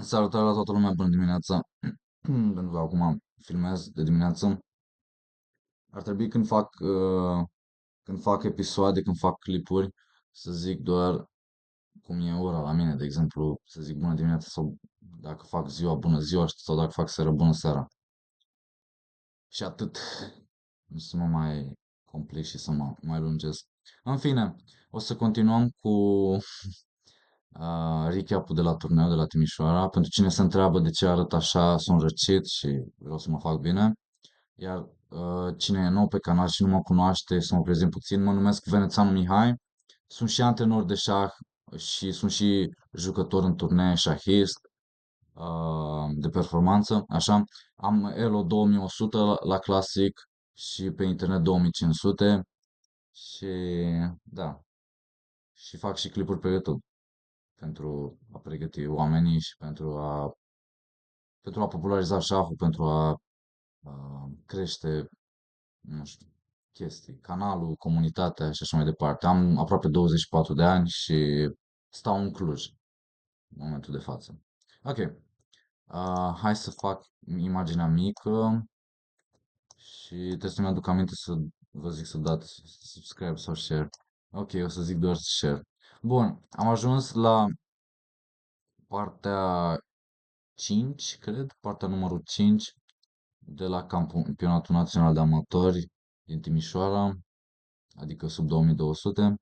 Salutare la toată lumea, bună dimineața. Pentru că acum filmez de dimineață. Ar trebui când fac episoade, când fac clipuri, să zic doar cum e ora la mine, de exemplu, să zic bună dimineața sau dacă fac ziua bună ziua sau dacă fac seara bună seara. Și atât. Nu să mă mai complic și să mă mai lungesc. În fine, o să continuăm cu recap-ul de la turneu de la Timișoara. Pentru cine se întreabă de ce arăt așa, sunt răcit și vreau să mă fac bine. Iar cine e nou pe canal și nu mă cunoaște, să mă prezint puțin, mă numesc Venețanu Mihai, sunt și antrenor de șah și sunt și jucător în turnee șahist de performanță, așa. Am Elo 2100 la Classic și pe internet 2500 și da, și fac și clipuri pe YouTube pentru a pregăti oamenii și pentru a populariza șahul, pentru a crește, nu știu, chestii, canalul, comunitatea și așa mai departe. Am aproape 24 de ani și stau în Cluj în momentul de față. Ok, hai să fac imaginea mică și trebuie să-mi aduc aminte să vă zic să dați subscribe sau share. Ok, o să zic doar share. Bun, am ajuns la partea 5, cred, partea numărul 5 de la Campionatul Național de Amatori din Timișoara, adică sub 2200,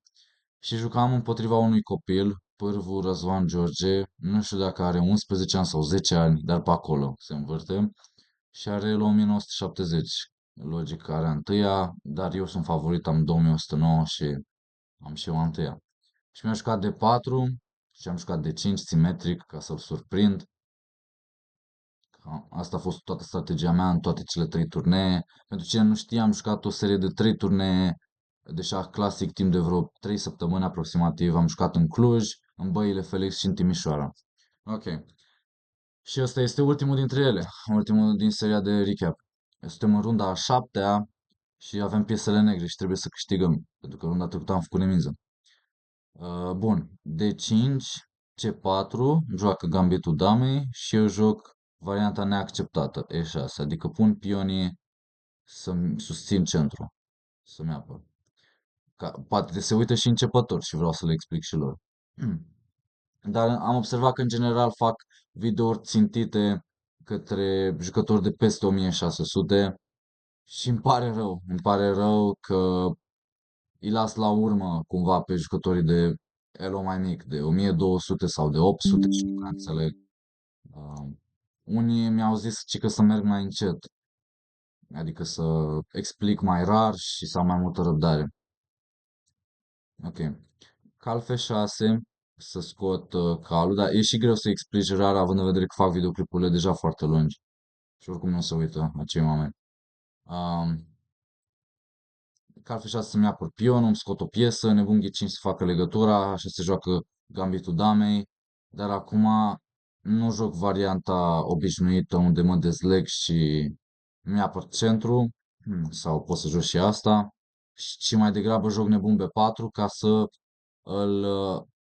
și jucam împotriva unui copil, Pârvu Răzvan George, nu știu dacă are 11 ani sau 10 ani, dar pe acolo se învârte, și are el 1970. Logic că are întâia, dar eu sunt favorit, am 2109 și am și eu întâia. Și mi-a jucat de 4 și am jucat de 5 simetric ca să-l surprind. Asta a fost toată strategia mea în toate cele 3 turnee. Pentru cine nu știe, am jucat o serie de 3 turnee de șah clasic timp de vreo 3 săptămâni aproximativ. Am jucat în Cluj, în Băile Felix și în Timișoara. Ok. Și ăsta este ultimul dintre ele, ultimul din seria de recap. Suntem în runda a 7-a și avem piesele negre și trebuie să câștigăm, pentru că runda trecută am făcut remiză. Bun, D5, C4, joacă gambitul damei și eu joc varianta neacceptată, E6, adică pun pionii să-mi susțin centru, să-mi apăr. Poate se uită și începători și vreau să le explic și lor. Dar am observat că în general fac videouri țintite către jucători de peste 1600 și îmi pare rău că îi las la urmă cumva pe jucătorii de elo mai mic, de 1200 sau de 800 și nu prea înțeleg. Uh, Unii mi-au zis că să merg mai încet, adică să explic mai rar și să am mai multă răbdare. Ok. Cal F6, să scot calul, dar e și greu să explici rar având în vedere că fac videoclipurile deja foarte lungi și oricum nu se uită acei oameni. Um, Cal F6 să-mi apăr pionul, îmi scot o piesă, nebun G5 să facă legătura, așa se joacă gambitul damei, dar acum nu joc varianta obișnuită unde mă dezleg și mi-apăr centru, sau pot să joc și asta, și mai degrabă joc nebun B4 ca să îl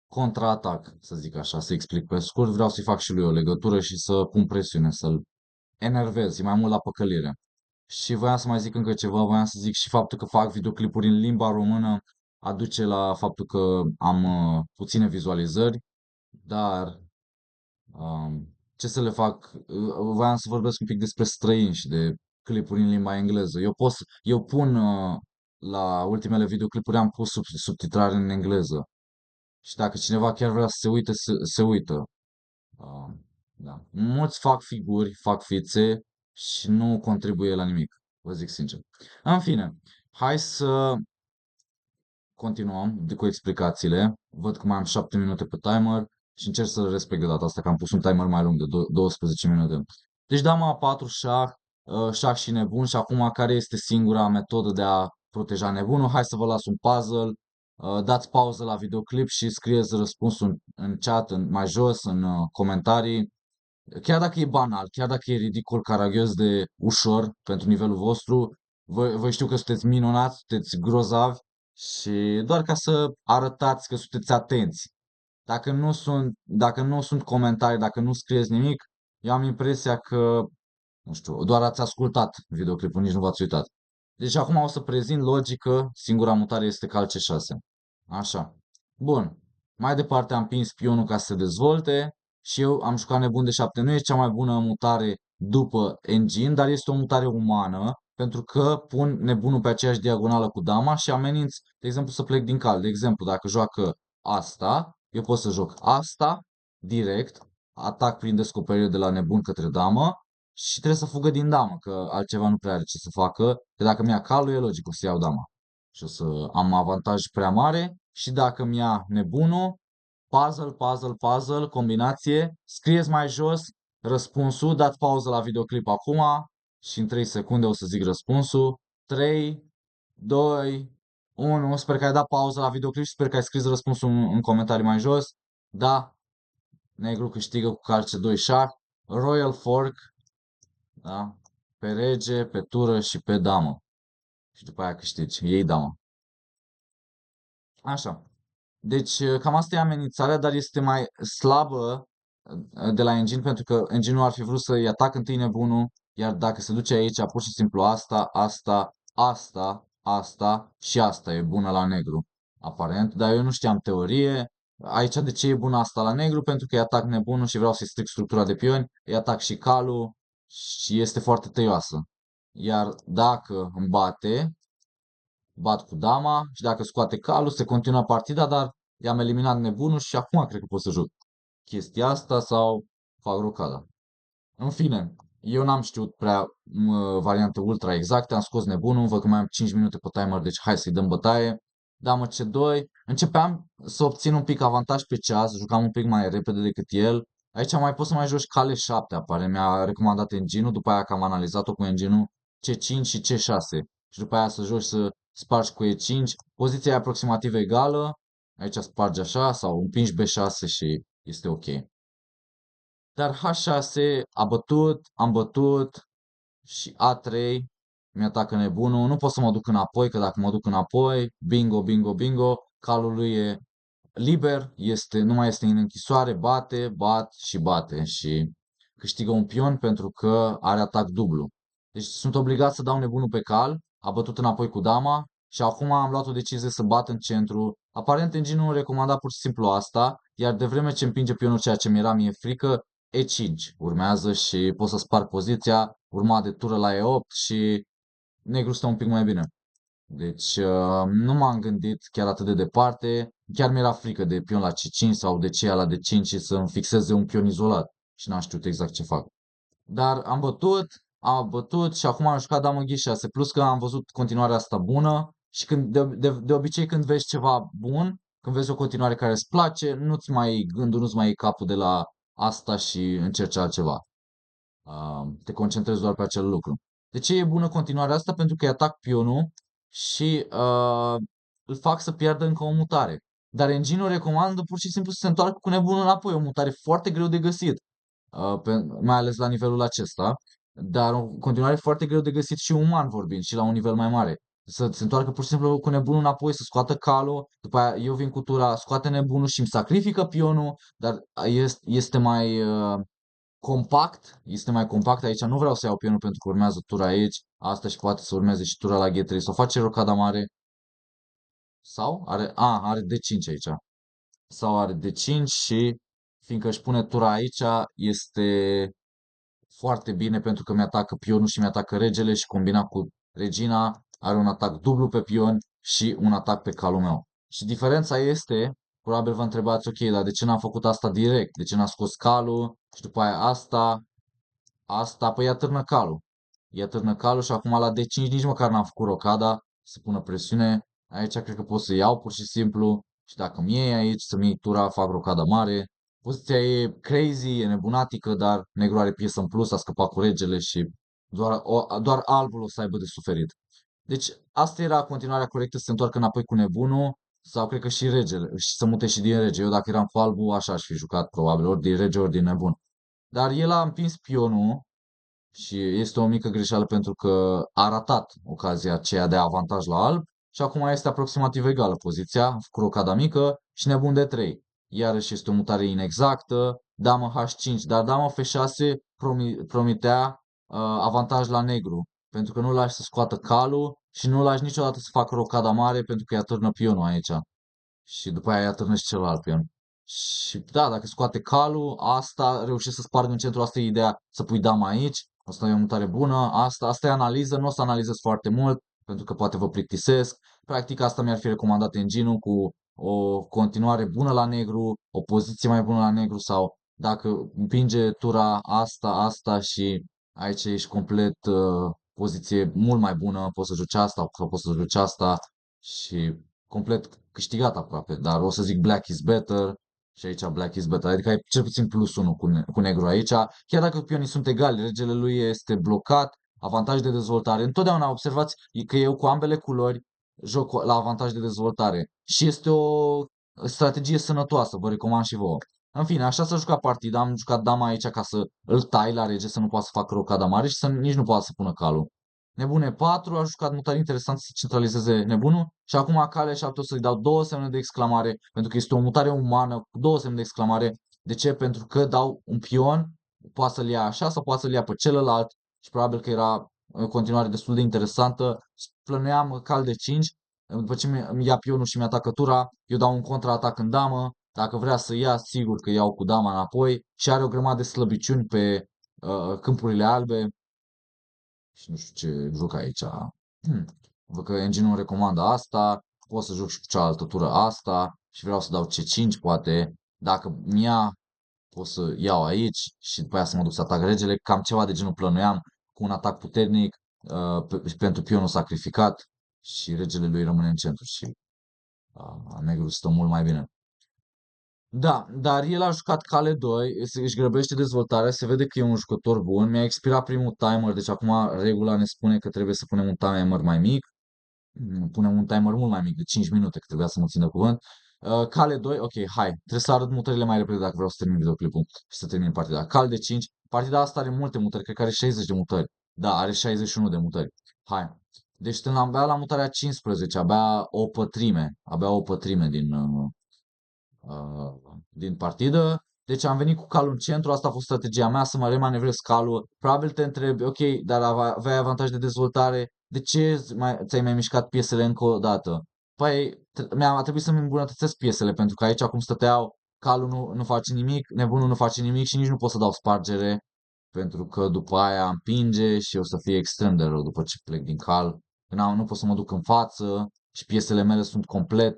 contraatac, să zic așa, să explic pe scurt, vreau să-i fac și lui o legătură și să pun presiune, să-l enervez, e mai mult la păcălire. Și voiam să mai zic încă ceva, voiam să zic și faptul că fac videoclipuri în limba română aduce la faptul că am puține vizualizări, dar ce să le fac? Voiam să vorbesc un pic despre străini și de clipuri în limba engleză. Eu pun la ultimele videoclipuri am pus subtitrare în engleză. Și dacă cineva chiar vrea să se uite, se uită. Uh, da. Mulți fac figuri, fac fițe și nu contribuie la nimic, vă zic sincer. În fine, hai să continuăm cu explicațiile. Văd că mai am 7 minute pe timer și încerc să respect de data asta, că am pus un timer mai lung de 12 minute. Deci dama A4, șah, șah și nebun și acum care este singura metodă de a proteja nebunul? Hai să vă las un puzzle. Dați pauză la videoclip și scrieți răspunsul în chat, mai jos, în comentarii. Chiar dacă e banal, chiar dacă e ridicol, caragios de ușor pentru nivelul vostru, voi știu că sunteți minunați, sunteți grozavi și doar ca să arătați că sunteți atenți. Dacă nu sunt comentarii, dacă nu scrieți nimic, eu am impresia că, nu știu, doar ați ascultat videoclipul, nici nu v-ați uitat. Deci acum o să prezint logică, singura mutare este cal C6. Așa. Bun. Mai departe am pins pionul ca să se dezvolte și eu am jucat nebun de 7. Nu e cea mai bună mutare după engine, dar este o mutare umană, pentru că pun nebunul pe aceeași diagonală cu dama și ameninț, de exemplu, să plec din cal. De exemplu, dacă joacă asta, eu pot să joc asta direct, atac prin descoperire de la nebun către damă și trebuie să fugă din damă, că altceva nu prea are ce să facă, că dacă mi-ia calul e logic, o să iau dama și o să am avantaj prea mare și dacă mi-ia nebunul, puzzle, puzzle, puzzle, combinație, scrieți mai jos răspunsul, dați pauză la videoclip acum și în 3 secunde o să zic răspunsul. 3, 2, 1, sper că ai dat pauză la videoclip și sper că ai scris răspunsul în comentarii mai jos. Da, negru câștigă cu calce 2 șah, Royal Fork, da, pe rege, pe tură și pe damă. Și după aia câștigi, iei dama. Așa. Deci cam asta e amenințarea, dar este mai slabă de la engine pentru că engine-ul ar fi vrut să-i atac întâi nebunul, iar dacă se duce aici, pur și simplu asta, asta, asta, asta și asta e bună la negru, aparent, dar eu nu știam teorie. Aici de ce e bună asta la negru? Pentru că îi atac nebunul și vreau să-i stric structura de pioni, îi atac și calul și este foarte tăioasă. Iar dacă îmi bat cu dama și dacă scoate calul, se continuă partida, dar i-am eliminat nebunul și acum cred că pot să joc chestia asta sau fac rocada. În fine, eu n-am știut prea variante ultra exacte, am scos nebunul, văd că mai am 5 minute pe timer, deci hai să-i dăm bătaie. Damă C2, începeam să obțin un pic avantaj pe ceas, jucam un pic mai repede decât el. Aici mai pot să mai joci cale 7, apare, mi-a recomandat engine după aia că am analizat-o cu engine C5 și C6. Și după aia să joci să spargi cu E5, poziția e aproximativ egală, aici spargi așa sau împingi B6 și este ok. Dar H6 am bătut și A3 mi-atacă nebunul. Nu pot să mă duc înapoi, că dacă mă duc înapoi, bingo, bingo, bingo, calul lui e liber, nu mai este în închisoare, bat și bate și câștigă un pion pentru că are atac dublu. Deci sunt obligat să dau nebunul pe cal, a bătut înapoi cu dama și acum am luat o decizie să bat în centru. Aparent engine-ul recomanda pur și simplu asta, iar de vreme ce împinge pionul ceea ce mi-era mie frică, E5 urmează și pot să sparg poziția, urma de tură la E8 și negru stă un pic mai bine. Deci nu m-am gândit chiar atât de departe, chiar mi-era frică de pion la C5 sau de ce la D5 și să-mi fixeze un pion izolat și n-am știut exact ce fac. Dar am bătut și acum am jucat damă G6, plus că am văzut continuarea asta bună și de obicei când vezi ceva bun, când vezi o continuare care îți place, nu-ți mai iei capul de la asta și încerci altceva. Te concentrezi doar pe acel lucru. De ce e bună continuarea asta? Pentru că îi atac pionul și îl fac să piardă încă o mutare. Dar engine-ul recomandă pur și simplu să se întoarcă cu nebunul înapoi, o mutare foarte greu de găsit, mai ales la nivelul acesta, dar o continuare foarte greu de găsit și uman vorbind, și la un nivel mai mare. Să se întoarcă pur și simplu cu nebunul înapoi, să scoată calul, după aia eu vin cu tura, scoate nebunul și îmi sacrifică pionul, dar este mai compact aici, nu vreau să iau pionul pentru că urmează tura aici, asta și poate să urmeze și tura la G3, sau face rocada mare, sau are D5 aici, sau are D5 și fiindcă își pune tura aici, este foarte bine pentru că mi-atacă pionul și mi-atacă regele și combinat cu regina are un atac dublu pe pion și un atac pe calul meu. Și diferența este, probabil vă întrebați, ok, dar de ce n-am făcut asta direct? De ce n-am scos calul și după aia asta, păi ia târnă calul și acum la D5 nici măcar n-am făcut rocada să pună presiune. Aici cred că pot să iau pur și simplu și dacă mi iei aici să-mi iei tura, fac rocada mare. Poziția e crazy, e nebunatică, dar negru are piesă în plus, a scăpat cu regele și doar albul o să aibă de suferit. Deci asta era continuarea corectă, să se întoarcă înapoi cu nebunul sau cred că și regele, și să mute și din rege. Eu dacă eram cu albul, așa aș fi jucat probabil, ori din rege, ori din nebun. Dar el a împins pionul și este o mică greșeală pentru că a ratat ocazia aceea de avantaj la alb și acum este aproximativ egală poziția, cu rocada mică și nebun de 3. iarăși este o mutare inexactă, damă H5, dar dama F6 promitea avantaj la negru, pentru că nu lași să scoată calul și nu lași niciodată să facă rocada mare pentru că îi atârnă pionul aici. Și după aia îi atârnă și celălalt pion. Și da, dacă scoate calul, asta reușește să spargă în centru, asta e ideea, să pui dama aici, asta e o mutare bună, asta e analiză, nu o să analizez foarte mult, pentru că poate vă plictisesc. Practic asta mi-ar fi recomandat engine cu o continuare bună la negru, o poziție mai bună la negru sau dacă împinge tura asta și aici ești complet poziție mult mai bună, poți să joci asta sau poți să joci asta și complet câștigat aproape, dar o să zic black is better și aici black is better, adică ai cel puțin plus 1 cu negru aici, chiar dacă pionii sunt egali, regele lui este blocat, avantaj de dezvoltare. Întotdeauna observați că eu cu ambele culori joc la avantaj de dezvoltare și este o strategie sănătoasă, vă recomand și vouă. În fine, așa s-a jucat partida, am jucat dama aici ca să îl tai la rege, să nu poată să facă rocada mare și să nici nu poată să pună calul. Nebune 4 a jucat mutare interesant să centralizeze nebunul și acum cale 7 o să-i dau două semne de exclamare pentru că este o mutare umană cu două semne de exclamare. De ce? Pentru că dau un pion, poate să-l ia așa sau poate să-l ia pe celălalt și probabil că era în continuare destul de interesantă. Plănuiam cal de 5, după ce mi ia pionul și mi-atacă tura, eu dau un contraatac în damă, dacă vrea să ia, sigur că iau cu dama înapoi și are o grămadă de slăbiciuni pe câmpurile albe, și nu știu ce joc aici. Văd că engine-ul recomandă asta, pot să joc și cu cealaltă tură asta și vreau să dau C5 poate. Dacă mi-ia, pot să iau aici și după aia să mă duc să atac regele. Cam ceva de genul plănuiam cu un atac puternic pentru pionul sacrificat și regele lui rămâne în centru și negru stă mult mai bine. Da, dar el a jucat cale 2, își grăbește dezvoltarea, se vede că e un jucător bun. Mi-a expirat primul timer, deci acum regula ne spune că trebuie să punem un timer mai mic. Punem un timer mult mai mic, de 5 minute, că trebuia să mă țin de cuvânt. Cale 2, ok, hai, trebuie să arăt mutările mai repede dacă vreau să termin videoclipul și să termin partida. Cal de 5, partida asta are multe mutări, cred că are 60 de mutări. Da, are 61 de mutări. Hai. Deci când am bea la mutarea 15, abia o pătrime din partidă. Deci am venit cu calul în centru, asta a fost strategia mea, să mă remanevrez calul. Probabil te întrebi, ok, dar aveai avantaj de dezvoltare, de ce ți-ai mai mișcat piesele încă o dată? Păi, a trebuit să-mi îmbunătățesc piesele, pentru că aici acum stăteau, calul nu face nimic, nebunul nu face nimic și nici nu pot să dau spargere, pentru că după aia împinge și o să fie extrem de rău după ce plec din cal. Nu pot să mă duc în față și piesele mele sunt complet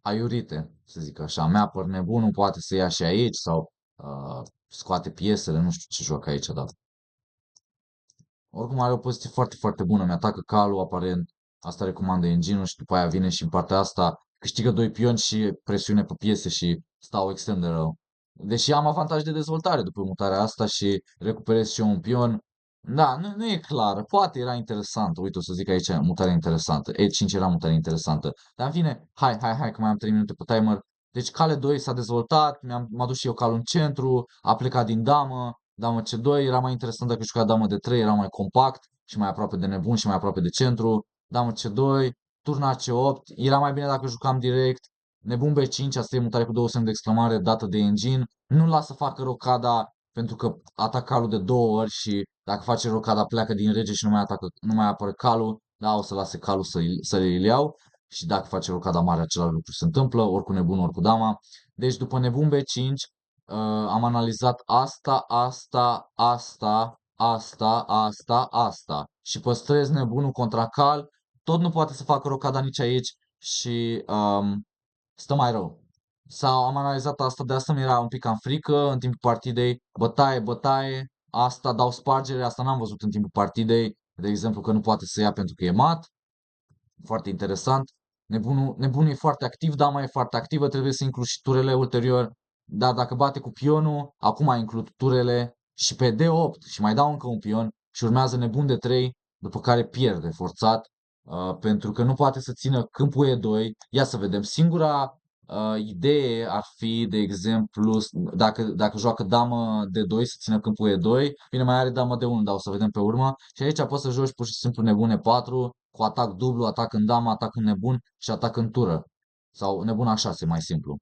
aiurite, să zic așa. Mapper nebunul poate să ia și aici sau scoate piesele, nu știu ce joacă aici, dar oricum are o poziție foarte, foarte bună. Mi-atacă calul, aparent. Asta recomandă engine și după aia vine și în partea asta câștigă doi pioni și presiune pe piese și stau extrem de rău. Deși am avantaj de dezvoltare după mutarea asta și recuperez și eu un pion. Da, nu e clar. Poate era interesant. Uite, o să zic aici mutare interesantă. E5 era mutare interesantă. Dar în fine, hai, că mai am 3 minute pe timer. Deci cale 2 s-a dezvoltat, m-a dus și eu calul în centru, a plecat din damă, damă C2 era mai interesant dacă juca damă D3, era mai compact și mai aproape de nebun și mai aproape de centru. Damă C2, turna C8, era mai bine dacă jucam direct. Nebun B5, asta e mutare cu două semne de exclamare, dată de engine. Nu lasă să facă rocada pentru că atacă calul de două ori și dacă face rocada pleacă din rege și nu mai apare calul, da, o să lase calul să-l iau și dacă face rocada mare același lucru se întâmplă, ori cu nebun, ori cu dama. Deci după nebun B5 am analizat asta și păstrez nebunul contra cal, tot nu poate să facă rocada nici aici și stă mai rău. Sau am analizat asta, de asta mi-era un pic cam frică în timpul partidei, bătaie, asta dau spargere, asta n-am văzut în timpul partidei, de exemplu că nu poate să ia pentru că e mat, foarte interesant. Nebunul e foarte activ, dama e foarte activă, trebuie să includ și turele ulterior. Dar dacă bate cu pionul, acum includ turele și pe D8 și mai dau încă un pion și urmează nebun de 3, după care pierde forțat, pentru că nu poate să țină câmpul E2. Ia să vedem, singura idee ar fi, de exemplu, dacă joacă damă D2 să țină câmpul E2, bine mai are damă D1, dar o să vedem pe urmă. Și aici poți să joci pur și simplu nebune 4 cu atac dublu, atac în damă, atac în nebun și atac în tură. Sau nebun A6, mai simplu.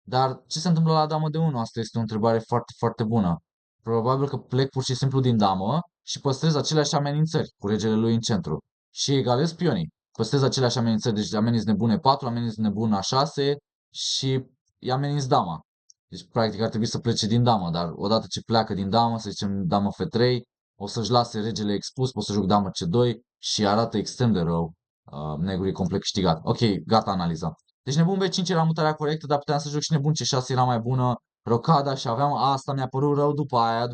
Dar ce se întâmplă la damă de 1? Asta este o întrebare foarte, foarte bună. Probabil că plec pur și simplu din damă și păstrez aceleași amenințări cu regele lui în centru. Și egalez pionii. Păstrez aceleași amenințări, deci ameninț nebune 4, ameninț nebun A6 și îi ameninț dama. Deci, practic, ar trebui să plece din damă, dar odată ce pleacă din damă, să zicem damă F3, o să-și lase regele expus, pot să joc damă C2 și arată extrem de rău. Negru e complet câștigat. Ok, gata analiza. Deci nebun B5 era mutarea corectă, dar puteam să joc și nebun C6 era mai bună. Rocada și aveam asta, mi-a părut rău după aia,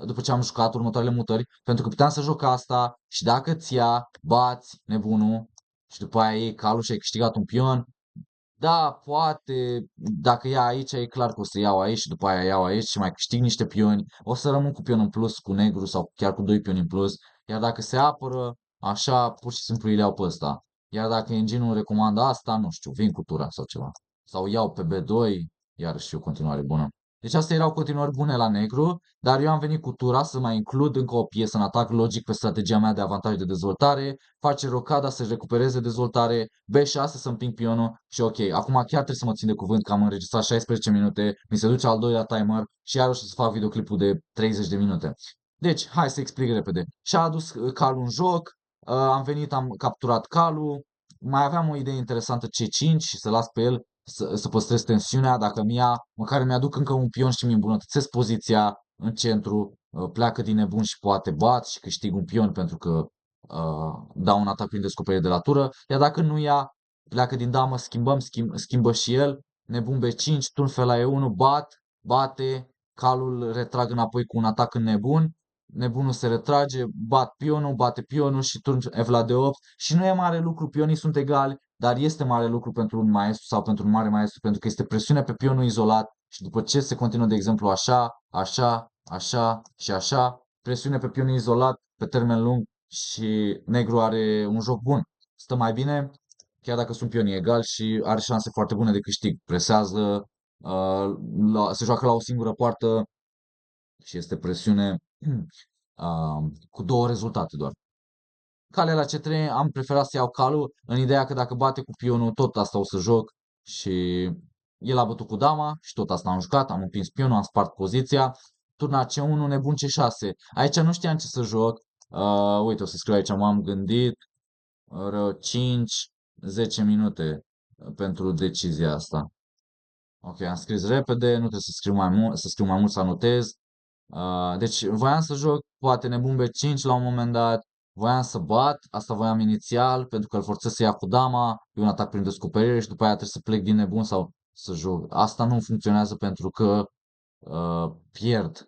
după ce am jucat următoarele mutări, pentru că puteam să joc asta și dacă ți ia, bați nebunul și după aia iei calul și ai câștigat un pion. Da, poate, dacă ia aici, e clar că o să iau aici și după aia iau aici și mai câștig niște pioni. O să rămân cu pion în plus, cu negru sau chiar cu 2 pioni în plus. Iar dacă se apără, așa, pur și simplu îi iau pe ăsta. Iar dacă engine-ul recomandă asta, nu știu, vin cu tura sau ceva. Sau iau pe B2, iarăși o continuare bună. Deci astea erau continuări bune la negru, dar eu am venit cu tura să mai includ încă o piesă în atac logic pe strategia mea de avantaj de dezvoltare, face rocada să-și recupereze dezvoltare, B6 să împing pionul și ok, acum chiar trebuie să mă țin de cuvânt că am înregistrat 16 minute, mi se duce al doilea timer și iarăși o să fac videoclipul de 30 de minute. Deci, hai să explic repede. Și-a adus calul în joc, am venit, am capturat calul, mai aveam o idee interesantă C5 și să las pe el să păstrez tensiunea, dacă măcar mi-aduc încă un pion și mi îmbunătățesc poziția în centru, pleacă din nebun și poate bat și câștig un pion pentru că dau un atac prin descoperire de latură, iar dacă nu ia, pleacă din damă, schimbă și el, nebun B5, turn fel la E1, bate, calul retrag înapoi cu un atac în nebun, nebunul se retrage, bate pionul și turn F la D8 și nu e mare lucru, pionii sunt egali, dar este mare lucru pentru un maestru sau pentru un mare maestru pentru că este presiune pe pionul izolat și după ce se continuă, de exemplu, așa și așa, presiune pe pionul izolat pe termen lung și negru are un joc bun. Stă mai bine, chiar dacă sunt pionii egali și are șanse foarte bune de câștig. Presează, se joacă la o singură poartă și este presiune cu două rezultate doar. Calea la C3 am preferat să iau calul în ideea că dacă bate cu pionul tot asta o să joc și el a bătut cu dama și tot asta am jucat, am împins pionul, am spart poziția. Turna C1, nebun C6. Aici nu știam ce să joc. Uite, o să scriu aici, m-am gândit 5-10 minute pentru decizia asta. Ok, am scris repede, nu trebuie să scriu mai mult, să anotez. Deci voiam să joc poate nebun B5 la un moment dat, voiam să bat, asta voiam inițial, pentru că îl forțez să ia cu dama, e un atac prin descoperire și după aia trebuie să plec din nebun sau să joc. Asta nu funcționează pentru că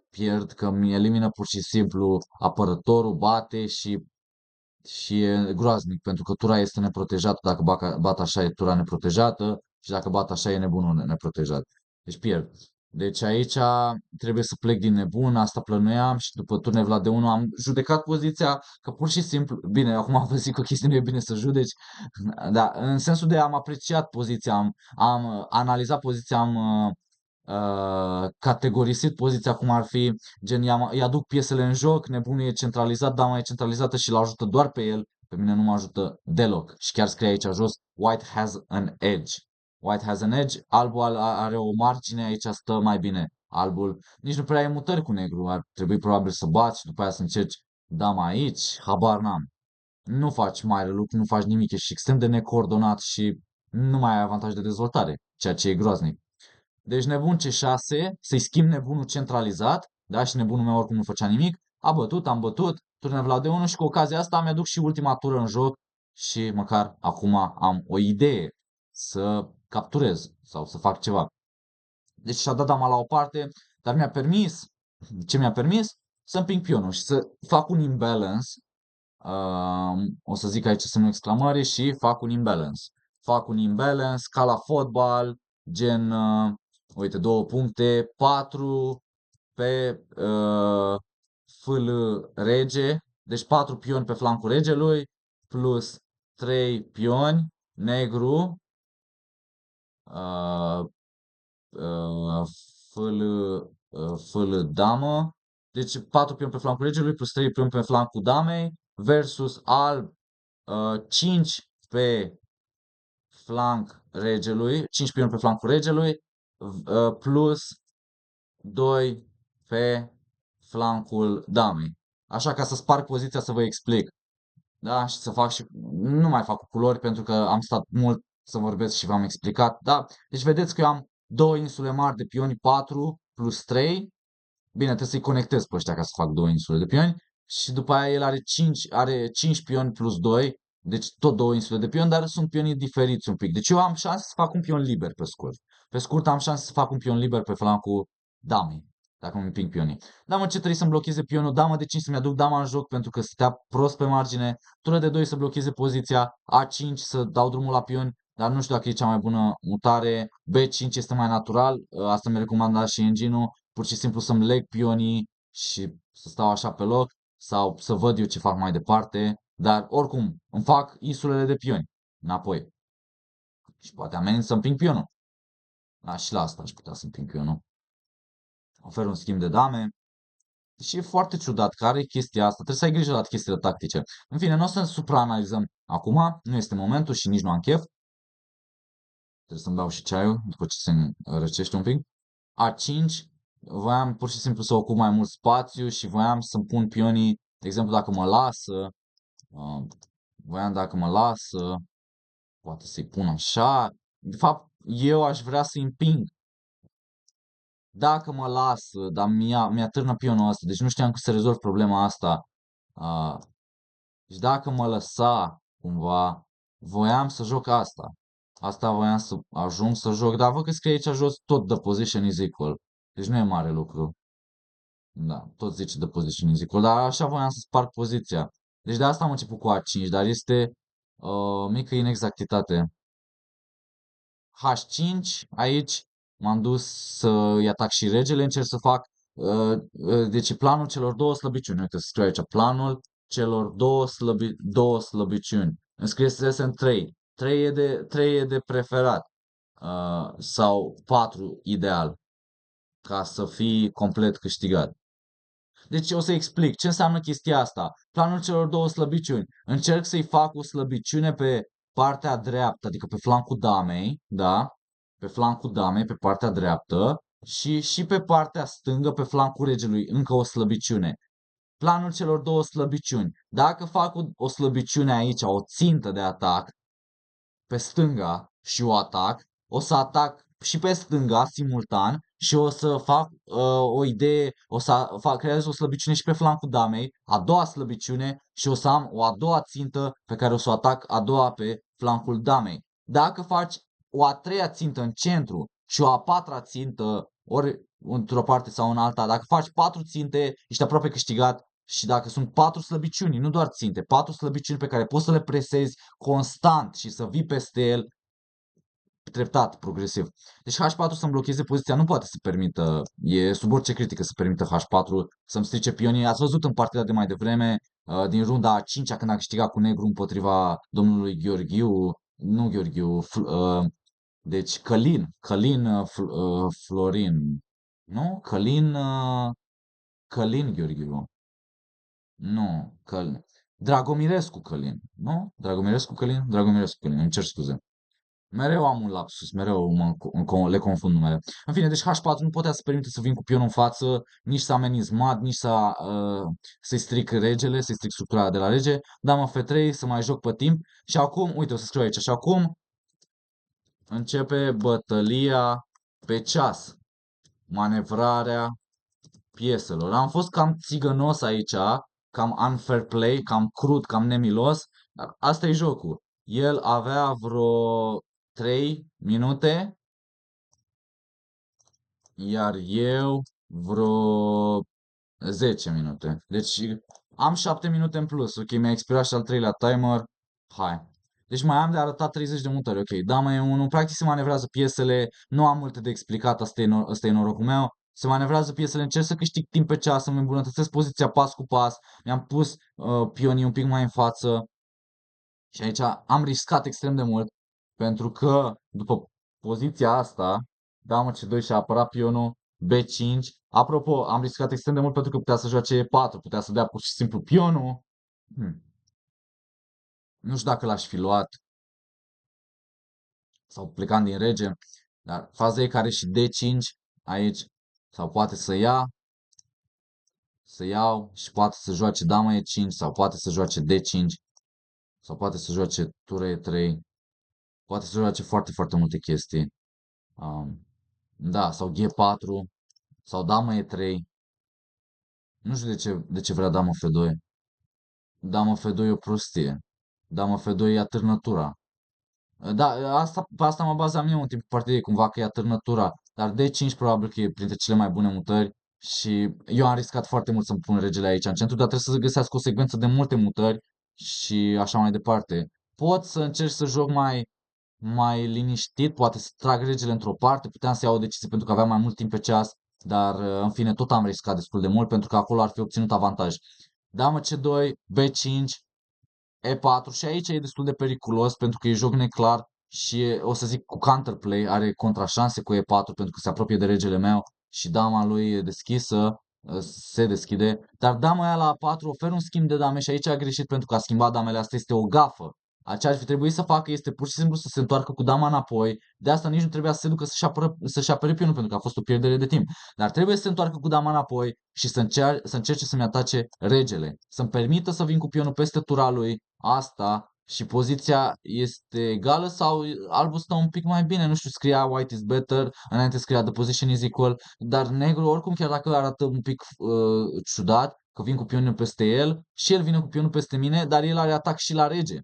pierd, că mi elimină pur și simplu apărătorul, bate și e groaznic, pentru că tura este neprotejată, dacă bat așa e tura neprotejată și dacă bat așa e nebunul neprotejat. Deci pierd. Deci aici trebuie să plec din nebun, asta plănuiam și după turne Vlad de 1 am judecat poziția, că pur și simplu, bine, acum am văzut că chestia nu e bine să judeci, dar în sensul de am apreciat poziția, am analizat poziția, am categorisit poziția cum ar fi, gen îi aduc piesele în joc, nebunul e centralizat, dama e centralizată și îl ajută doar pe el, pe mine nu mă ajută deloc. Și chiar scrie aici jos, white has an edge. White has an edge, albul are o margine, aici stă mai bine. Albul nici nu prea e mutări cu negru, ar trebui probabil să bați și după aia să încerci dama aici, habar n-am. Nu faci mare lucru, nu faci nimic, ești extrem de necoordonat și nu mai ai avantaj de dezvoltare, ceea ce e groaznic. Deci nebun C6, să-i schimb nebunul centralizat, da, și nebunul meu oricum nu făcea nimic, am bătut, turne Vlad de 1 și cu ocazia asta mi-aduc și ultima tură în joc și măcar acum am o idee să capturez sau să fac ceva. Deci și-a dat dama la o parte, dar ce mi-a permis? Să împing pionul și să fac un imbalance, o să zic aici semnul exclamării și fac un imbalance. Fac un imbalance ca la fotbal, gen, uite, 2 puncte, 4 pe fâl rege, deci 4 pioni pe flancul regelui, plus 3 pioni, negru, uh, uh, fâl, fâl damă, deci 4 pioni pe flancul regelui plus 3 pioni pe flancul damei, versus alb 5 pe flanc regelui, 5 pioni pe flancul regelui, plus 2 pe flancul damei. Așa, ca să sparg poziția să vă explic. Da? Și să fac și... Nu mai fac cu culori pentru că am stat mult să vorbesc și v-am explicat. Da? Deci vedeți că eu am două insule mari de pioni, 4 plus 3. Bine, trebuie să-i conectez pe ăștia ca să fac două insule de pioni. Și după aia el are 5 pioni plus 2. Deci tot două insule de pioni, dar sunt pionii diferiți un pic. Deci eu am șanse să fac un pion liber pe scurt. Pe scurt am șanse să fac un pion liber pe flancul damei. Dacă îmi împing pionii. Damă ce trebuie să-mi blocheze pionul, damă de 5 să-mi aduc dama în joc pentru că stătea prost pe margine, tură de 2 să blocheze poziția, A5 să dau drumul la pioni, dar nu știu dacă e cea mai bună mutare, B5 este mai natural, asta mi-a recomandat și engine-ul, pur și simplu să-mi leg pionii și să stau așa pe loc sau să văd eu ce fac mai departe, dar oricum îmi fac insulele de pioni înapoi și poate ameninț să împing pionul. Da, și la asta aș putea să împing pionul. Ofer un schimb de dame. Și e foarte ciudat care e chestia asta. Trebuie să ai grijă la chestiile tactice. În fine, nu o să supraanalizăm acum. Nu este momentul și nici nu am chef. Trebuie să-mi beau și ceaiul după ce se răcește un pic. A5. Voiam pur și simplu să ocup mai mult spațiu și voiam să-mi pun pionii, de exemplu, dacă mă lasă. Voiam dacă mă lasă. Poate să-i pun așa. De fapt, eu aș vrea să-i împing. Dacă mă lasă, dar mi-a târnă pionul ăsta. Deci nu știam cum să rezolv problema asta. Deci dacă mă lăsa cumva, voiam să joc asta. Asta voiam să ajung să joc, dar văd că scrie aici jos tot the position is equal. Deci nu e mare lucru. Da, tot zice the position is equal, dar așa voiam să sparg poziția. Deci de asta am început cu A5, dar este mică inexactitate. H5, aici m-am dus să-i atac și regele, încerc să fac, deci planul celor două slăbiciuni. Uite, să scriu aici, planul celor două slăbiciuni. Înscrisesem 3. 3 e de preferat. Sau 4 ideal. Ca să fii complet câștigat. Deci o să explic ce înseamnă chestia asta. Planul celor două slăbiciuni. Încerc să-i fac o slăbiciune pe partea dreaptă, adică pe flancul damei, da? Pe flancul damei, pe partea dreaptă și pe partea stângă, pe flancul regelui, încă o slăbiciune. Planul celor două slăbiciuni. Dacă fac o slăbiciune aici, o țintă de atac, pe stânga și o atac, o să atac și pe stânga simultan și o să fac o idee, o să creez o slăbiciune și pe flancul damei, a doua slăbiciune și o să am o a doua țintă pe care o să o atac a doua pe flancul damei. Dacă faci o a treia țintă în centru și o a patra țintă ori într-o parte sau în alta, dacă faci 4 ținte, ești aproape câștigat. Și dacă sunt 4 slăbiciuni, nu doar ținte, 4 slăbiciuni pe care poți să le presezi constant și să vii peste el treptat, progresiv. Deci H4 să-mi blocheze poziția nu poate să permită, e sub orice critică să permită H4 să-mi strice pionii. Ați văzut în partida de mai devreme, din runda a 5-a când a câștigat cu negru împotriva domnului Gheorghiu, nu Gheorghiu, deci Florin, nu? Călin Gheorghiu. Nu, Dragomirescu Călin, nu? Dragomirescu Călin? Dragomirescu Călin, îmi cer scuze. Mereu am un lapsus, mereu le confund numele. În fine, deci H4 nu putea să permite să vin cu pionul în față, nici să ameninț mat, nici să-i stric regele, să-i stric structura de la rege. Dama F3, să mai joc pe timp. Și acum, uite, o să scriu aici, și acum începe bătălia pe ceas. Manevrarea pieselor. Am fost cam țigănos aici, cam unfair play, cam crud, cam nemilos, dar asta e jocul. El avea vreo 3 minute, iar eu vreo 10 minute. Deci am 7 minute în plus. Ok, mi-a expirat și al treilea timer. Hai. Deci mai am de arătat 30 de mutări. Ok, dama e 1. Practic se manevrează piesele. Nu am multe de explicat. Asta e norocul meu. Se manevrează piesele. Încerc să câștig timp pe ceas. Să-mi îmbunătățesc poziția pas cu pas. Mi-am pus pionii un pic mai în față. Și aici am riscat extrem de mult. Pentru că după poziția asta, damă C2 și-a apărat pionul B5. Apropo, am riscat extrem de mult pentru că putea să joace E4, putea să dea pur și simplu pionul. Nu știu dacă l-aș fi luat sau plecam din rege. Dar faza e care și D5 aici, sau poate să iau și poate să joace dama E5 sau poate să joace D5 sau poate să joace tură E3, poate să joace foarte, foarte multe chestii. Da, sau G4 sau dama E3. Nu știu de ce vrea dama F2. Dama F2 e o prostie. Dama F2 e atârnătura. Da, pe asta mă bazam eu în timpul partidei, cumva că e atârnătura. Dar D5 probabil că e printre cele mai bune mutări și eu am riscat foarte mult să-mi pun regele aici în centru, dar trebuie să găsească o secvență de multe mutări și așa mai departe. Pot să încerc să joc mai liniștit, poate să trag regele într-o parte, puteam să iau o decizie pentru că aveam mai mult timp pe ceas, dar în fine tot am riscat destul de mult pentru că acolo ar fi obținut avantaj. Damă C2, B5, E4 și aici e destul de periculos pentru că e joc neclar și o să zic cu counterplay, are contrașanse cu E4 pentru că se apropie de regele meu și dama lui e deschisă, se deschide, dar dama aia la A4 oferă un schimb de dame și aici a greșit pentru că a schimbat damele, asta este o gafă. Ce ar fi trebuit să facă este pur și simplu să se întoarcă cu dama înapoi, de asta nici nu trebuia să se ducă să-și apere pionul pentru că a fost o pierdere de timp. Dar trebuie să se întoarcă cu dama înapoi și să încerce să-mi atace regele, să-mi permită să vin cu pionul peste tura lui, asta și poziția este egală sau albul stă un pic mai bine, nu știu, scria white is better, înainte scria the position is equal, dar negru oricum chiar dacă arată un pic ciudat, că vin cu pionul peste el și el vine cu pionul peste mine, dar el are atac și la rege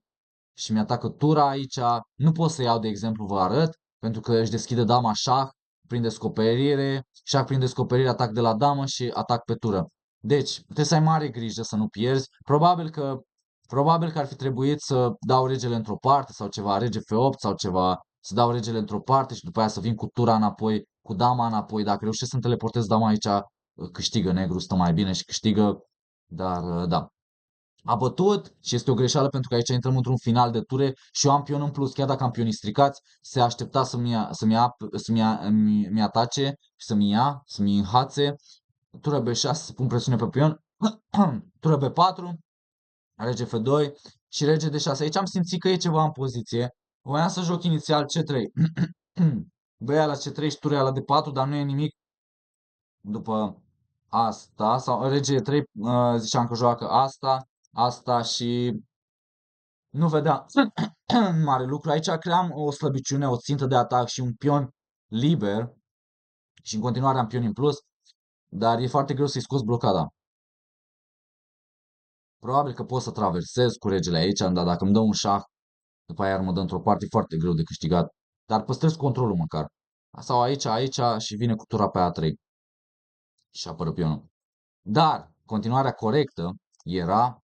și mi-atacă tura aici, nu pot să iau de exemplu, vă arăt, pentru că își deschide dama șah prin descoperire, șah prin descoperire, atac de la damă și atac pe tură. Deci, trebuie să ai mare grijă să nu pierzi. Probabil că ar fi trebuit să dau regele într-o parte sau ceva, rege F8 sau ceva, să dau regele într-o parte și după aia să vin cu tura înapoi, cu dama înapoi. Dacă reușesc să-mi teleportez dama aici, câștigă negru, stă mai bine și câștigă, dar da. A bătut și este o greșeală pentru că aici intrăm într-un final de ture și eu am pion în plus, chiar dacă am pionii stricați, se aștepta să-mi atace și să-mi înhațe. Tură B6, să pun presiune pe pion. Tură B4, rege F2 și rege D6. Aici am simțit că e ceva în poziție. Voiam să joc inițial C3. Băia la C3 și tura la D4, dar nu e nimic după asta. Sau rege E3, ziceam că joacă asta și nu vedea mare lucru. Aici cream o slăbiciune, o țintă de atac și un pion liber și în continuare am pion în plus, dar e foarte greu să-i scos blocada. Probabil că pot să traversez cu regele aici, dar dacă îmi dă un șah, după aia mă dă într-o parte foarte greu de câștigat. Dar păstrez controlul măcar. Sau aici și vine cu tura pe A3 și apără pionul. Dar continuarea corectă era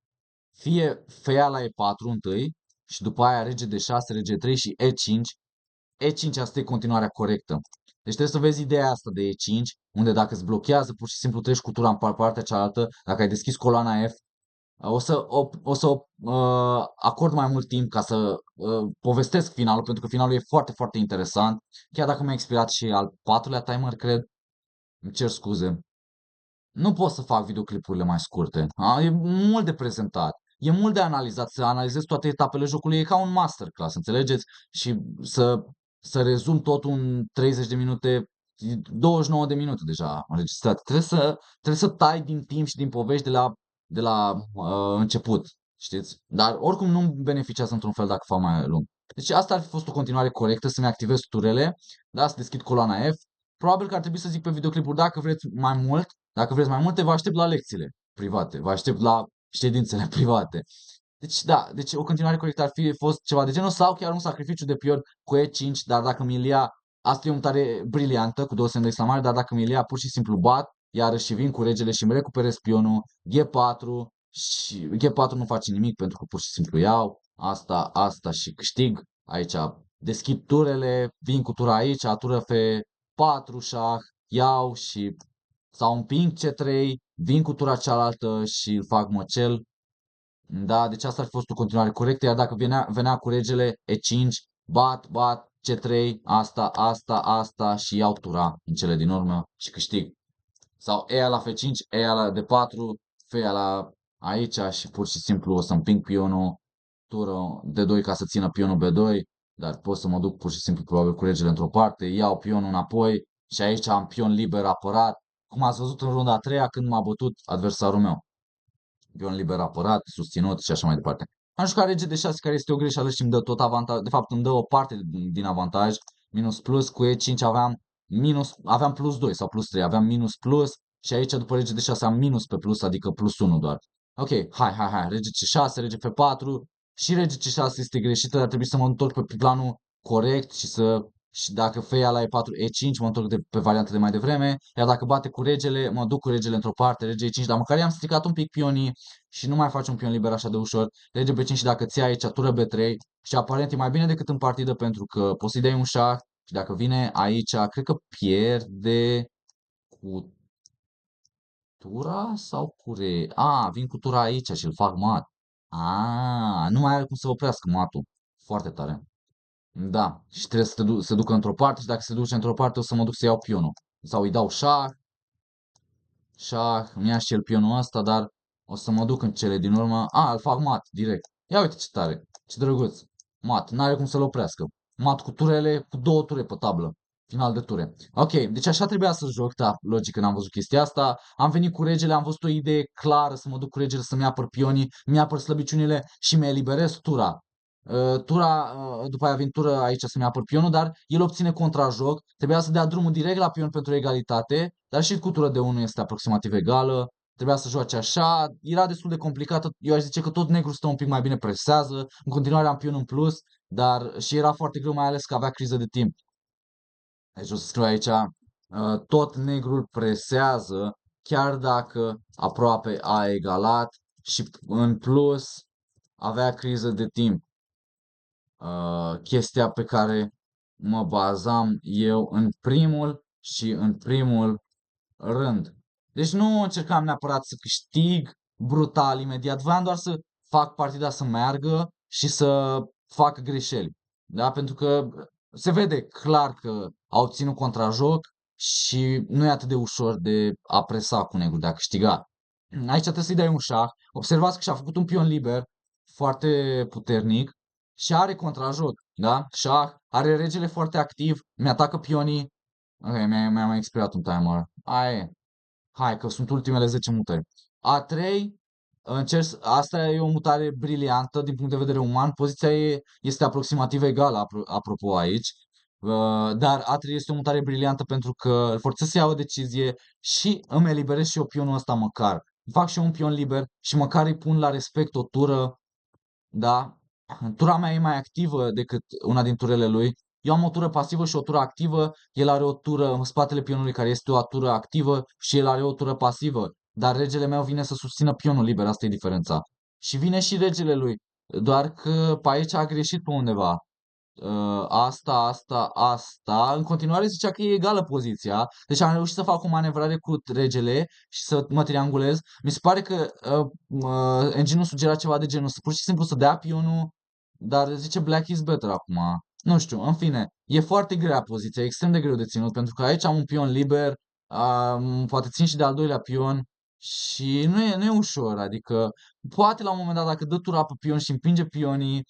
fie feia la E4 întâi și după aia rege D6, rege 3 și E5. E5 asta e continuarea corectă. Deci trebuie să vezi ideea asta de E5, unde dacă îți blochează, pur și simplu treci cu tura în partea cealaltă, dacă ai deschis coloana F, o să acord mai mult timp ca să povestesc finalul, pentru că finalul e foarte, foarte interesant. Chiar dacă mi-a expirat și al patrulea timer, cred, îmi cer scuze. Nu pot să fac videoclipurile mai scurte. E mult de prezentat. E mult de analizat, să analizez toate etapele jocului, e ca un masterclass, înțelegeți? Și să rezum totul în 30 de minute, 29 de minute deja înregistrat. Trebuie să tai din timp și din povești de la început, știți? Dar oricum nu beneficiază într-un fel dacă fac mai lung. Deci asta ar fi fost o continuare corectă, să-mi activez turele, da, să deschid coloana F. Probabil că ar trebui să zic pe videoclipuri dacă vreți mai mult, dacă vreți mai multe, vă aștept la lecțiile private, vă aștept la ședințele private. Deci, da, deci o continuare corectă ar fi fost ceva de genul sau chiar un sacrificiu de pion cu E5, dar dacă mi-l ia, asta e o mutare briliantă cu două semne de exclamare, dar dacă mi-l ia pur și simplu bat, iarăși vin cu regele și îmi recuperez pionul, G4 și G4 nu face nimic pentru că pur și simplu iau asta și câștig. Aici deschid turele, vin cu tura aici, tură F4, șah, iau și sau împing C3, vin cu tura cealaltă și îl fac măcel. Da, deci asta ar fi fost o continuare corectă, iar dacă venea cu regele E5, bat, C3, asta și iau tura în cele din urmă și câștig. Sau E la F5, E la D4, F la aici și pur și simplu o să împing pionul, tură D2 ca să țină pionul B2 dar pot să mă duc pur și simplu probabil cu regele într-o parte, iau pionul înapoi și aici am pion liber apărat, cum ați văzut în runda a treia când m-a bătut adversarul meu. Pion liber apărat, susținut și așa mai departe. Am jucat rege de 6 care este o greșeală și îmi dă tot avantaj, de fapt îmi dă o parte din avantaj, minus plus, cu E5 aveam plus 2 sau plus 3, aveam minus plus și aici după rege de 6 am minus pe plus, adică plus 1 doar. Ok, hai, rege C6, rege F4 și rege C6 este greșită, dar trebuie să mă întorc pe planul corect și dacă feia la E4, E5, mă întorc pe varianta de mai devreme, iar dacă bate cu regele, mă duc cu regele într-o parte, rege E5, dar măcar i-am stricat un pic pionii și nu mai faci un pion liber așa de ușor, rege B5 și dacă ții aici, tură B3 și aparent e mai bine decât în partidă pentru că poți să-i dai un șah și dacă vine aici, cred că pierde cu tura sau cu re... vin cu tura aici și îl fac mat. Nu mai are cum să oprească matul. Foarte tare. Da, și trebuie să ducă într-o parte și dacă se duce într-o parte o să mă duc să iau pionul. Sau îi dau șah, îmi ia și el pionul ăsta, dar o să mă duc în cele din urmă. Îl fac mat, direct. Ia uite ce tare, ce drăguț. Mat, n-are cum să-l oprească. Mat cu turele, cu 2 ture pe tablă. Final de ture. Ok, deci așa trebuia să joc, da, logic, când am văzut chestia asta. Am venit cu regele, am văzut o idee clară să mă duc cu regele să-mi apăr pionii, mi-apăr slăbiciunile și mi eliberez tura. După aia vin tură aici să-mi apăr pionul, dar el obține contrajoc. Trebuia să dea drumul direct la pion pentru egalitate, dar și cu tură de 1 este aproximativ egală. Trebuia să joace așa, era destul de complicată. Eu aș zice că tot negru stă un pic mai bine, presează. În continuare am pion în plus, dar și era foarte greu, mai ales că avea criză de timp. Deci o să scriu aici, tot negrul presează, chiar dacă aproape a egalat și în plus avea criză de timp. Chestia pe care mă bazam eu în primul și în primul rând. Deci nu încercam neapărat să câștig brutal imediat, voiam doar să fac partida să meargă și să fac greșeli. Da? Pentru că se vede clar că au obținut contrajoc și nu e atât de ușor de a presa cu negru, de a câștiga. Aici trebuie să-i dai un șah. Observați că și-a făcut un pion liber foarte puternic și are contrajoc, da? Șah, are regele foarte activ, mi-atacă pionii. Ok, mi-a mai expirat un timer. Hai că sunt ultimele 10 mutări. A3, asta e o mutare briliantă din punct de vedere uman. Poziția este aproximativ egală, apropo aici. Dar A3 este o mutare briliantă pentru că îl forțez să ia o decizie și îmi eliberez și eu pionul ăsta măcar. Fac și eu un pion liber și măcar îi pun la respect o tură, da? Tura mea e mai activă decât una din turele lui. Eu am o tură pasivă și o tură activă. El are o tură în spatele pionului care este o tură activă și el are o tură pasivă. Dar regele meu vine să susțină pionul liber, asta e diferența. Și vine și regele lui. Doar că pe aici a greșit pe undeva. Asta. În continuare zicea că e egală poziția. Deci am reușit să fac o manevrare cu regele și să mă triangulez. Mi se pare că engine-ul sugera ceva de genul, să pur și simplu să dea pionul, dar zice black is better acum. Nu știu, în fine, e foarte grea poziția, e extrem de greu de ținut, pentru că aici am un pion liber, poate țin și de al doilea pion și nu e ușor, adică poate la un moment dat dacă dă tura pe pion și împinge pionii,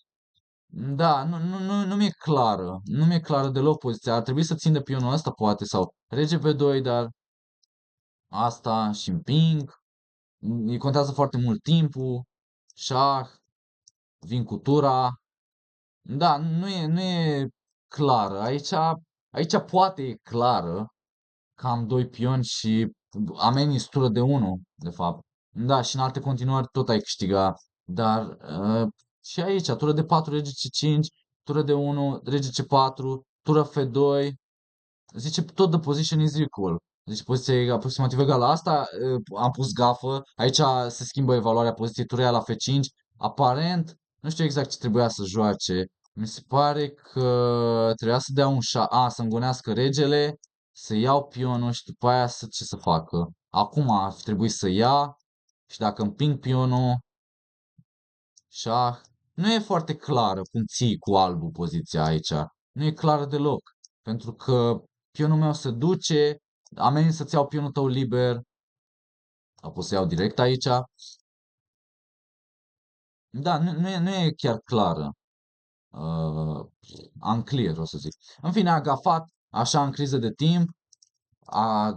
da, nu mi-e clară. Nu mi-e clară deloc poziția. Ar trebui să țin de pionul ăsta, poate, sau rege pe 2, dar asta și împing. Îi contează foarte mult timpul. Șah, vin cu tura. Da, nu e clară. Aici poate e clară că am 2 pioni și ameninț tură de 1, de fapt. Da, și în alte continuări tot ai câștiga. Dar și aici, tură de 4, rege C5, tură de 1, rege C4, tură F2. Zice tot the position is equal. Deci poziția e aproximativ egală. Asta am pus gafă. Aici se schimbă evaluarea poziției turei la F5. Aparent, nu știu exact ce trebuia să joace. Mi se pare că trebuia să dea un șah. Să îngonească regele, să iau pionul și după aia ce să facă. Acum ar trebui să ia și dacă împing pionul, șah. Nu e foarte clară cum ții cu albul poziția aici. Nu e clară deloc. Pentru că pionul meu se duce, amenință să-ți iau pionul tău liber. Pot să iau direct aici. Da, nu e chiar clară unclear, o să zic. În fine, a gafat așa în criză de timp, a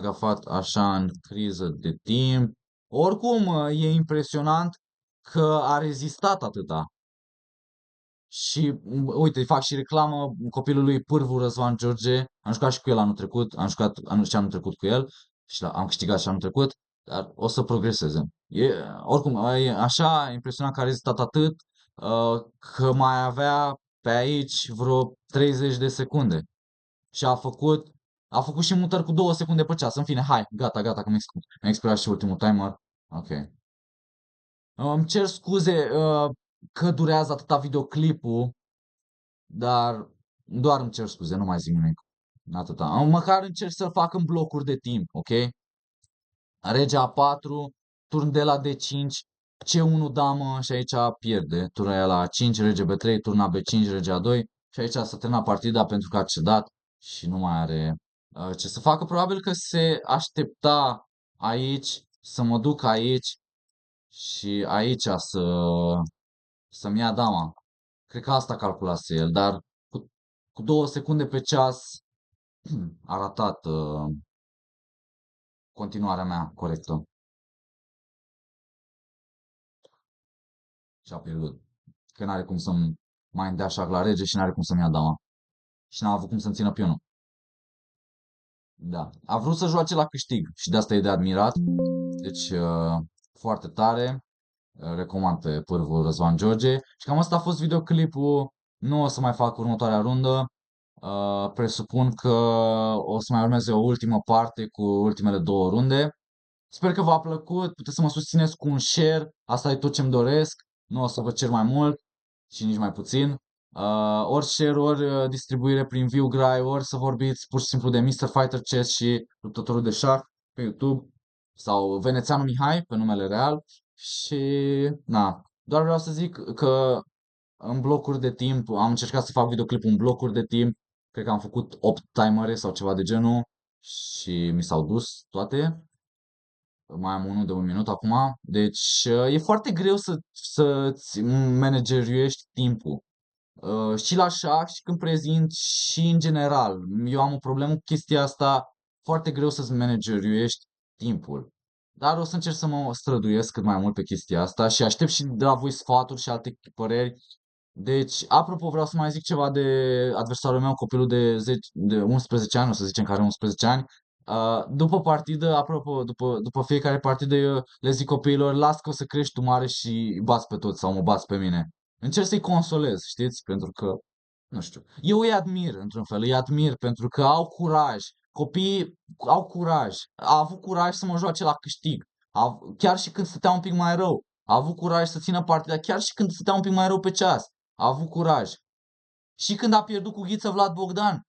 gafat așa în criză de timp. Oricum, e impresionant că a rezistat atâta. Și uite, îi fac și reclamă copilului Pârvu Răzvan George. Am jucat și cu el anul trecut, am jucat anul trecut cu el și am câștigat și anul trecut, dar o să progreseze. Oricum, e așa impresionant că a rezistat atât că mai avea pe aici vreo 30 de secunde. Și a făcut și mutări cu 2 secunde pe ceas. În fine, hai, gata, că mi-a expirat și ultimul timer. Ok. Îmi cer scuze că durează atâta videoclipul, dar doar îmi cer scuze, nu mai zic nimic. Atâta. Măcar încerc să-l fac în blocuri de timp, ok? Rege A4, turn de la D5, C1 damă și aici pierde. Turn la 5, rege B3, turn B5, rege A2 și aici s-a terminat partida pentru că a cedat și nu mai are ce să facă. Probabil că se aștepta aici să mă duc aici și aici să-mi ia dama. Cred că asta calculase el, dar cu 2 secunde pe ceas a ratat continuarea mea corectă și a pierdut. Că n-are cum să-mi mai îndea șah la rege și n-are cum să-mi ia dama. Și n-a avut cum să-mi țină pionul. Da. A vrut să joace la câștig și de asta e de admirat. Deci, foarte tare. Recomand pe pârvul Răzvan George. Și cam asta a fost videoclipul. Nu o să mai fac următoarea rundă. Presupun că o să mai urmeze o ultimă parte cu ultimele 2 runde. Sper că v-a plăcut, puteți să mă susțineți cu un share, asta e tot ce-mi doresc, nu o să vă cer mai mult și nici mai puțin. Ori share, ori distribuire prin ViewGrai, ori să vorbiți pur și simplu de Mr. Fighter Chess și luptătorul de șah pe YouTube sau Venețianu Mihai pe numele real și na, doar vreau să zic că în blocuri de timp, am încercat să fac videoclipul în blocuri de timp, cred că am făcut 8 timere sau ceva de genul și mi s-au dus toate. Mai am unul de 1 minut acum. Deci e foarte greu să-ți manageriuiești timpul. Și la șah, și când prezint, și în general. Eu am o problemă cu chestia asta. Foarte greu să-ți manageriuiești timpul. Dar o să încerc să mă străduiesc cât mai mult pe chestia asta și aștept și de la voi sfaturi și alte păreri. Deci, apropo, vreau să mai zic ceva de adversarul meu, copilul de 11 ani, o să zicem că are 11 ani. După partidă, apropo, după fiecare partidă, eu le zic copiilor, las că o să crești tu mare și îi bați pe toți sau mă bați pe mine. Încerc să-i consolez, știți? Pentru că, nu știu, eu îi admir, într-un fel, îi admir pentru că au curaj. Copiii au curaj. A avut curaj să mă joace la câștig. Chiar și când stătea un pic mai rău. A avut curaj să țină partida, chiar și când stătea un pic mai rău pe ceas. A avut curaj. Și când a pierdut cu Ghiță Vlad Bogdan,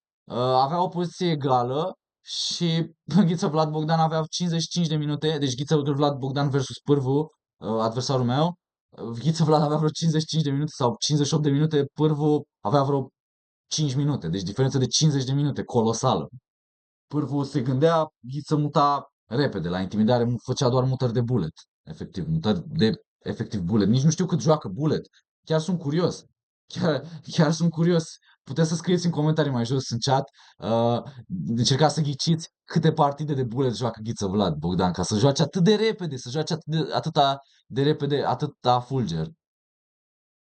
avea o poziție egală și Ghiță Vlad Bogdan avea 55 de minute, deci Ghiță Vlad Bogdan versus Pârvu, adversarul meu. Ghiță Vlad avea vreo 55 de minute sau 58 de minute, Pârvu avea vreo 5 minute, deci diferență de 50 de minute, colosală. Pârvu se gândea, Ghiță muta repede, la intimidare făcea doar mutări de bullet, efectiv, mutări de efectiv bullet. Nici nu știu cât joacă bullet. Chiar sunt curios. Chiar sunt curios. Puteți să scrieți în comentarii mai jos în chat. Încercați să ghiciți câte partide de bullet joacă Ghiță Vlad Bogdan, ca să joace atât de repede, să joace atâta de repede, atâta fulger.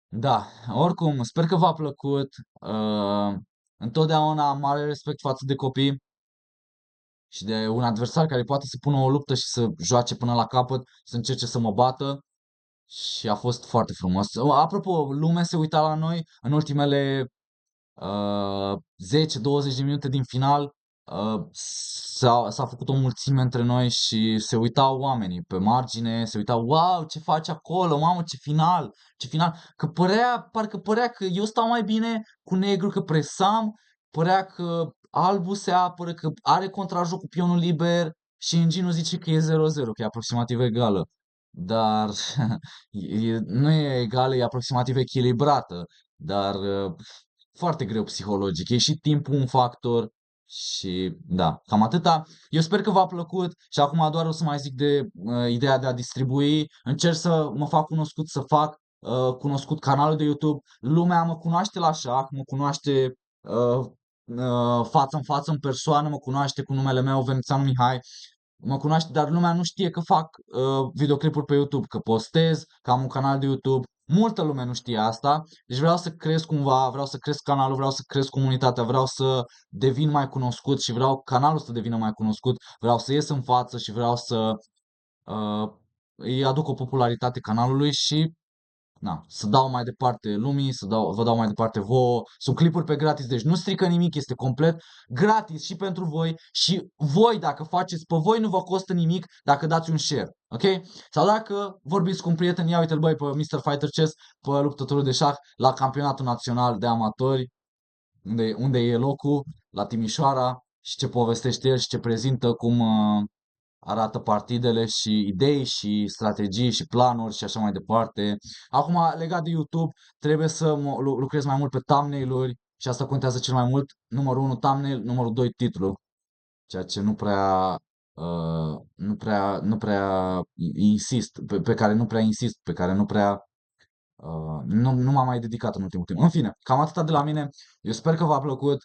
Da, oricum, sper că v-a plăcut. Întotdeauna am mare respect față de copii și de un adversar care poate să pună o luptă și să joace până la capăt, să încerce să mă bată și a fost foarte frumos. Apropo, lumea se uita la noi în ultimele 10-20 de minute din final. S-a făcut o mulțime între noi și se uitau oamenii pe margine, se uitau, wow, ce faci acolo, mamă, ce final, ce final. Parcă părea că eu stau mai bine cu negru, că presam, părea că albul se apără, că are contrajoc cu pionul liber și Engine zice că e 0-0, că e aproximativ egală. Dar nu e egală, e aproximativ echilibrată. Dar foarte greu psihologic. E și timpul un factor și da, cam atâta. Eu sper că v-a plăcut și acum doar o să mai zic de ideea de a distribui. Încerc să mă fac cunoscut, să fac cunoscut canalul de YouTube, lumea mă cunoaște la șah, mă cunoaște față în față, în persoană, mă cunoaște cu numele meu, Venețianu Mihai, mă cunoaște, dar lumea nu știe că fac videoclipuri pe YouTube, că postez, că am un canal de YouTube. Multă lume nu știe asta, deci vreau să cresc cumva, vreau să cresc canalul, vreau să cresc comunitatea, vreau să devin mai cunoscut și vreau canalul să devină mai cunoscut, vreau să ies în față și vreau să uh, îi aduc o popularitate canalului și na, să dau mai departe lumii, vă dau mai departe vouă. Sunt clipuri pe gratis, deci nu strică nimic, este complet gratis și pentru voi și voi dacă faceți pe voi nu vă costă nimic dacă dați un share, ok? Sau dacă vorbiți cu un prieten, ia uite-l băi pe Mr. Fighter Chess, pe luptătorul de șah la campionatul național de amatori, unde e locul, la Timișoara și ce povestește el și ce prezintă, cum arată partidele și idei și strategii și planuri și așa mai departe. Acum, legat de YouTube, trebuie să lucrez mai mult pe thumbnail-uri și asta contează cel mai mult. Numărul 1 thumbnail, numărul 2 titlu, ceea ce nu prea insist, pe care nu prea insist, pe care nu prea nu m-am mai dedicat în ultimul timp. În fine, cam atâta de la mine. Eu sper că v-a plăcut.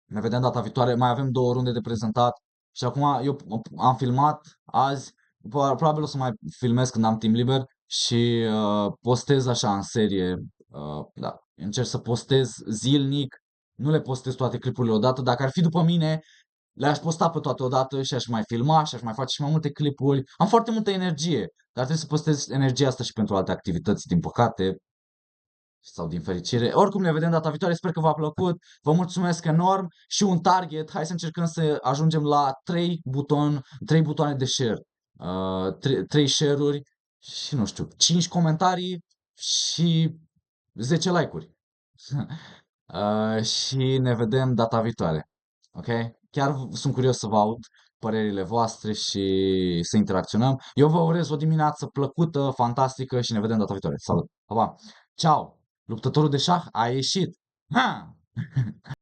Ne vedem data viitoare. Mai avem 2 runde de prezentat. Și acum eu am filmat azi. Probabil o să mai filmez când am timp liber și postez așa în serie. Da. Încerc să postez zilnic. Nu le postez toate clipurile odată. Dacă ar fi după mine, le-aș posta pe toate odată și aș mai filma și aș mai face și mai multe clipuri. Am foarte multă energie, dar trebuie să postez energia asta și pentru alte activități, din păcate sau din fericire. Oricum ne vedem data viitoare, sper că v-a plăcut. Vă mulțumesc enorm și un target. Hai să încercăm să ajungem la 3 butoane de share. 3 share-uri și nu știu, 5 comentarii și 10 like-uri. Și ne vedem data viitoare. Ok? Chiar sunt curios să vă aud părerile voastre și să interacționăm. Eu vă urez o dimineață plăcută, fantastică și ne vedem data viitoare. Salut! Pa, pa! Ciao! Luptătorul de șah a ieșit! Ha!